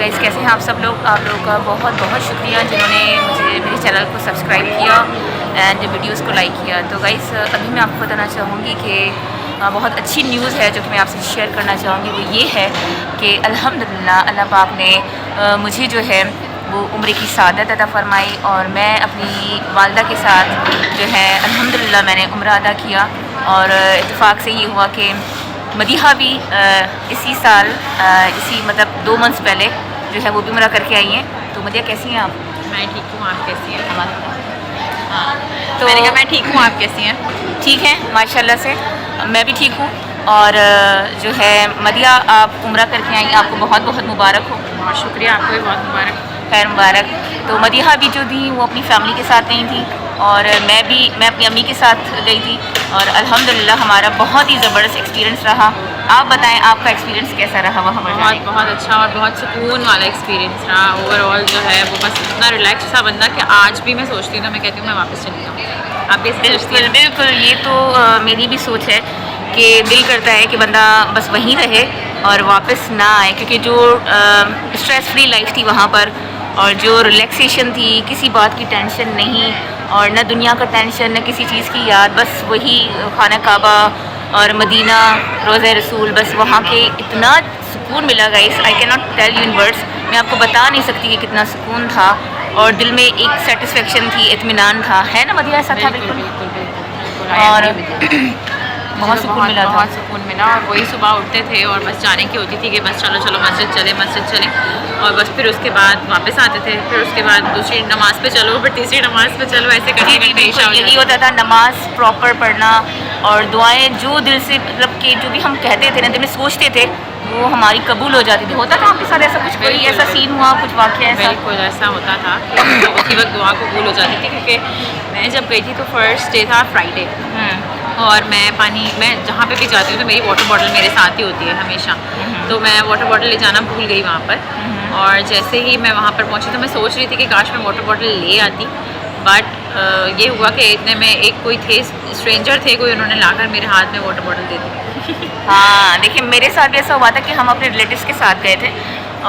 Guys कैसे हैं आप सब लोग। आप लोगों का बहुत बहुत शुक्रिया जिन्होंने मुझे मेरे चैनल को सब्सक्राइब किया एंड वीडियोस को लाइक किया। तो गाइस अभी मैं आपको बताना चाहूँगी कि बहुत अच्छी न्यूज़ है जो कि मैं आपसे शेयर करना चाहूँगी। वो ये है कि अल्हम्दुलिल्लाह अल्लाह पाक ने मुझे जो है वो उम्र की सादत अता फ़रमाई और मैं अपनी वालदा के साथ जो है अल्हम्दुलिल्लाह मैंने उम्र अदा किया। और इत्तेफाक से ये हुआ कि मदीहा भी इसी साल इसी मतलब 2 मंथ्स पहले जो है वो भी उम्रा करके आई हैं। तो मदिया कैसी हैं आप? मैं ठीक हूँ, आप कैसी हैं? हाँ तो मैंने कहा मैं ठीक हूँ, आप कैसी हैं? ठीक है माशाल्लाह से, मैं भी ठीक हूँ। और जो है मदिया आप उम्रा करके आई, आपको बहुत बहुत मुबारक हो। बहुत शुक्रिया, आपको भी बहुत मुबारक। खैर मुबारक। तो मदीहा भी जो थी वो अपनी फैमिली के साथ गई थी और मैं अपनी अम्मी के साथ गई थी और अल्हम्दुलिल्लाह हमारा बहुत ही ज़बरदस्त एक्सपीरियंस रहा। आप बताएं आपका एक्सपीरियंस कैसा रहा वहाँ पर? बहुत अच्छा और बहुत सुकून वाला एक्सपीरियंस रहा। ओवरऑल जो है वो बस इतना रिलैक्स था बंदा कि आज भी मैं सोचती हूँ तो मैं कहती हूँ मैं वापस चली जाऊँ। आप भी बिल्कुल बिल्कुल, ये तो मेरी भी सोच है कि दिल करता है कि बंदा बस वहीं रहे और वापस ना आए, क्योंकि जो स्ट्रेस फ्री लाइफ थी वहाँ पर और जो रिलैक्सेशन थी, किसी बात की टेंशन नहीं और न दुनिया का टेंशन न किसी चीज़ की याद, बस वही खाना काबा और मदीना रोज़ा रसूल, बस वहाँ के इतना सुकून मिला guys, I can not tell you in words. मैं आपको बता नहीं सकती कि कितना सुकून था और दिल में एक सेटिस्फेक्शन थी, इत्मीनान था, है ना मदिया? ऐसा था बिल्कुल। और बहुत सुकून मिला था, बहुत सुकून मिला। और वही सुबह उठते थे और बस जाने की होती थी कि बस चलो चलो मस्जिद चलें और बस फिर उसके बाद वापस आते थे, फिर उसके बाद दूसरी नमाज़ पे चलो, फिर तीसरी नमाज़ पे चलो, ऐसे करके यही होता था। नमाज प्रॉपर पढ़ना और दुआएं जो दिल से मतलब कि जो भी हम कहते थे ना, दिल में सोचते थे वो हमारी कबूल हो जाती थी। होता था आपके साथ ऐसा कुछ? कोई ऐसा सीन हुआ, कुछ वाक़या ऐसा? बिल्कुल ऐसा होता था कि उसी वक्त दुआ कबूल हो जाती थी, क्योंकि मैं जब गई थी तो फर्स्ट डे था फ्राइडे और मैं जहाँ पे भी जाती हूँ तो मेरी वाटर बॉटल मेरे साथ ही होती है हमेशा। तो मैं वाटर बॉटल ले जाना भूल गई वहाँ पर और जैसे ही मैं वहाँ पर पहुँची तो मैं सोच रही थी कि काश मैं वाटर बॉटल ले आती, बट ये हुआ कि इतने में एक कोई थे, स्ट्रेंजर थे कोई, उन्होंने लाकर मेरे हाथ में वाटर बॉटल दे दी। हाँ देखिए, मेरे साथ भी ऐसा हुआ था कि हम अपने रिलेटिव्स के साथ गए थे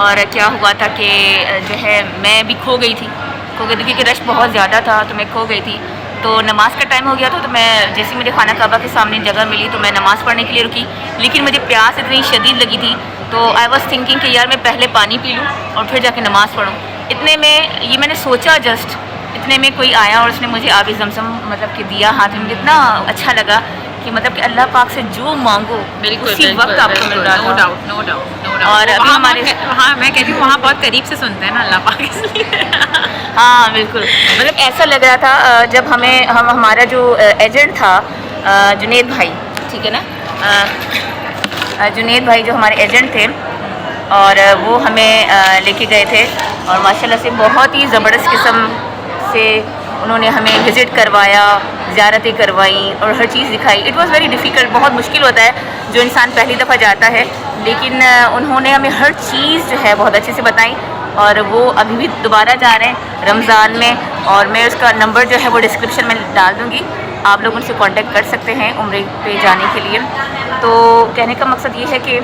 और क्या हुआ था कि जो है मैं भी खो गई थी क्योंकि रश बहुत ज़्यादा था, तो मैं खो गई थी। तो नमाज़ का टाइम हो गया था, तो मैं जैसे मुझे खाना काबा के सामने जगह मिली तो मैं नमाज़ पढ़ने के लिए रुकी, लेकिन मुझे प्यास इतनी शदीद लगी थी तो आई वॉज थिंकिंग कि यार मैं पहले पानी पी लूँ और फिर जाके नमाज़ पढ़ूँ। इतने में ये मैंने सोचा जस्ट, इतने में कोई आया और उसने मुझे आबी जमजम मतलब कि दिया हाथ में। मुझे इतना अच्छा लगा कि मतलब कि अल्लाह पाक से जो मांगो उसी वक्त आपको मिल रहा था। No doubt. और अभी हमारे वहाँ मैं कहती हूँ वहाँ बहुत करीब से सुनते हैं ना अल्लाह पाक, इसलिए हाँ बिल्कुल, मतलब ऐसा लग रहा था जब हमारा जो एजेंट था जुनेद भाई, ठीक है ना, जुनेद भाई जो हमारे एजेंट थे और वो हमें लेके गए थे और माशाल्लाह से बहुत ही ज़बरदस्त किस्म से उन्होंने हमें विज़िट करवाया, ज़ियारतें करवाई और हर चीज़ दिखाई। इट वाज़ वेरी डिफ़िकल्ट, बहुत मुश्किल होता है जो इंसान पहली दफ़ा जाता है, लेकिन उन्होंने हमें हर चीज़ जो है बहुत अच्छे से बताई और वो अभी भी दोबारा जा रहे हैं रमज़ान में और मैं उसका नंबर जो है वो डिस्क्रिप्शन में डाल दूँगी, आप लोग उनसे कांटेक्ट कर सकते हैं उम्रे पे जाने के लिए। तो कहने का मकसद ये है कि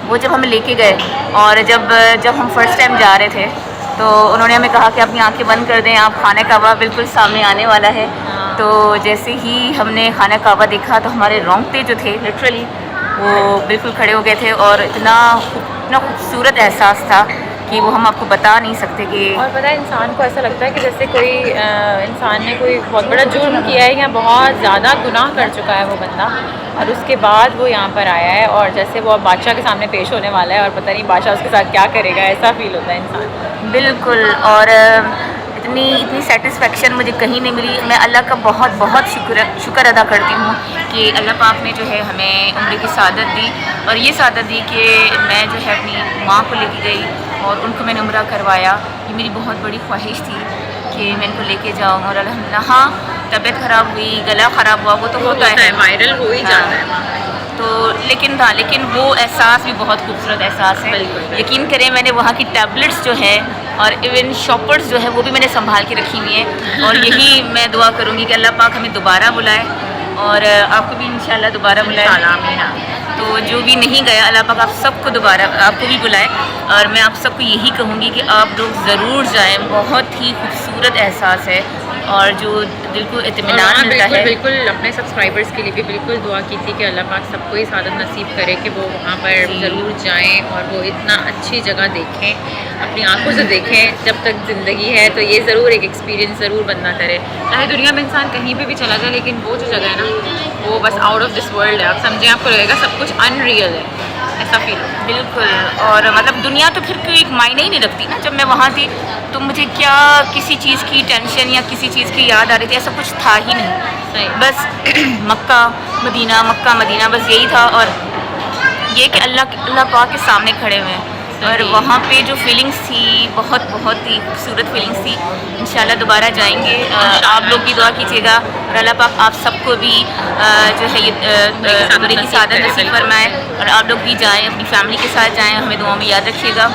वो जब हमें लेके गए और जब हम फर्स्ट टाइम जा रहे थे तो उन्होंने हमें कहा कि अपनी आंखें बंद कर दें, आप खाना काबा बिल्कुल सामने आने वाला है। तो जैसे ही हमने खाना काबा देखा तो हमारे रोंगटे जो थे लिटरली वो बिल्कुल खड़े हो गए थे और इतना खूबसूरत एहसास था कि वो हम आपको बता नहीं सकते कि। और पता है इंसान को ऐसा लगता है कि जैसे कोई इंसान ने कोई बहुत बड़ा जुर्म किया है या बहुत ज़्यादा गुनाह कर चुका है वो बंदा और उसके बाद वो यहाँ पर आया है और जैसे वो अब बादशाह के सामने पेश होने वाला है और पता नहीं बादशाह उसके साथ क्या करेगा, ऐसा फील होता है इंसान। बिल्कुल, और इतनी सेटिस्फेक्शन मुझे कहीं नहीं मिली। मैं अल्लाह का बहुत बहुत शुक्र अदा करती हूँ कि अल्लाह पाक ने जो है हमें उम्र की सादत दी और ये सादत दी कि मैं जो है अपनी माँ को लेके गई और उनको मैंने उम्रा करवाया। ये मेरी बहुत बड़ी ख्वाहिश थी कि मैं इनको लेके जाऊँ और अल्हम्दुलिल्लाह हाँ, तबीयत ख़राब हुई, गला ख़राब हुआ, वो तो होता है, वायरल हो ही जाता है तो लेकिन वो एहसास भी बहुत खूबसूरत एहसास है। यकीन करें मैंने वहाँ की टैबलेट्स जो है और इवन शॉपर्स जो है वो भी मैंने संभाल के रखी हुई हैं और यही मैं दुआ करूँगी कि अल्लाह पाक हमें दोबारा बुलाए और आपको भी इंशाल्लाह दोबारा बुलाए। आमीन। तो जो भी नहीं गया, अल्लाह पाक आप सबको दोबारा आपको भी बुलाए। और मैं आप सबको यही कहूँगी कि आप लोग ज़रूर जाएं, बहुत ही खूबसूरत एहसास है और जो दिल को इत्मीनान मिलता है। बिल्कुल अपने सब्सक्राइबर्स के लिए भी बिल्कुल दुआ की थी कि अल्लाह पाक सबको ही सादत नसीब करे कि वो वहाँ पर ज़रूर जाएं और वो इतना अच्छी जगह देखें, अपनी आंखों से देखें। जब तक ज़िंदगी है तो ये ज़रूर एक एक्सपीरियंस ज़रूर बंदा करे। चाहे दुनिया में इंसान कहीं पे भी चला जाए, लेकिन वो जो जगह है ना, वो बस आउट ऑफ दिस वर्ल्ड है। आप समझें, आपको लगेगा सब कुछ अनरियल है, ऐसा फील। बिल्कुल। और मतलब दुनिया तो फिर कोई एक मायने ही नहीं रखती ना। जब मैं वहाँ थी तो मुझे क्या किसी चीज़ की टेंशन या किसी चीज़ की याद आ रही थी, ऐसा कुछ था ही नहीं। सही। बस मक्का मदीना बस यही था। और ये कि अल्लाह पाक के सामने खड़े हुए हैं और वहाँ पे जो फीलिंग्स थी बहुत ही खूबसूरत फीलिंग्स थी। इंशाल्लाह दोबारा जाएंगे। आप लोग भी दुआ कीजिएगा और अल्लाह पाक आप सबको भी जो है ये उम्र की सादत नसीब फरमाए। और आप लोग भी जाएं, अपनी फैमिली के साथ जाएं, हमें दुआ में याद रखिएगा।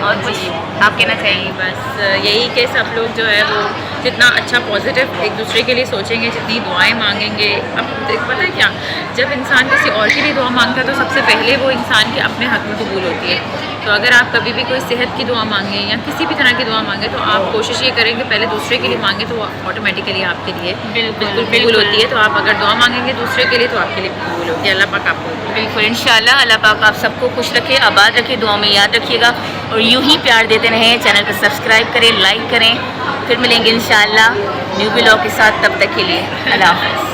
और कुछ आप कहना चाहिए? बस यही कि सब लोग जो है वो जितना अच्छा पॉजिटिव एक दूसरे के लिए सोचेंगे, जितनी दुआएं मांगेंगे। अब पता है क्या, जब इंसान किसी और के लिए दुआ मांगता है तो सबसे पहले वो इंसान के अपने हक में कबूल होती है। तो अगर आप कभी भी कोई सेहत की दुआ मांगें या किसी भी तरह की दुआ मांगें तो आप कोशिश ये करें कि पहले दूसरे के लिए मांगें, तो वो ऑटोमेटिकली आपके लिए बिल्कुल कबूल होती है। तो आप अगर दुआ मांगेंगे दूसरे के लिए तो आपके लिए कबूल होती है। अल्लाह पाक आपको बिल्कुल इंशाल्लाह अल्लाह पाक आप सबको खुश रखे, आबाद रखे, दुआ में याद रखिएगा और यूं ही प्यार देते रहें। चैनल को सब्सक्राइब करें, लाइक करें। फिर मिलेंगे इंशाल्लाह न्यू व्लॉग के साथ। तब तक के लिए अल्लाह हाफ़िज़।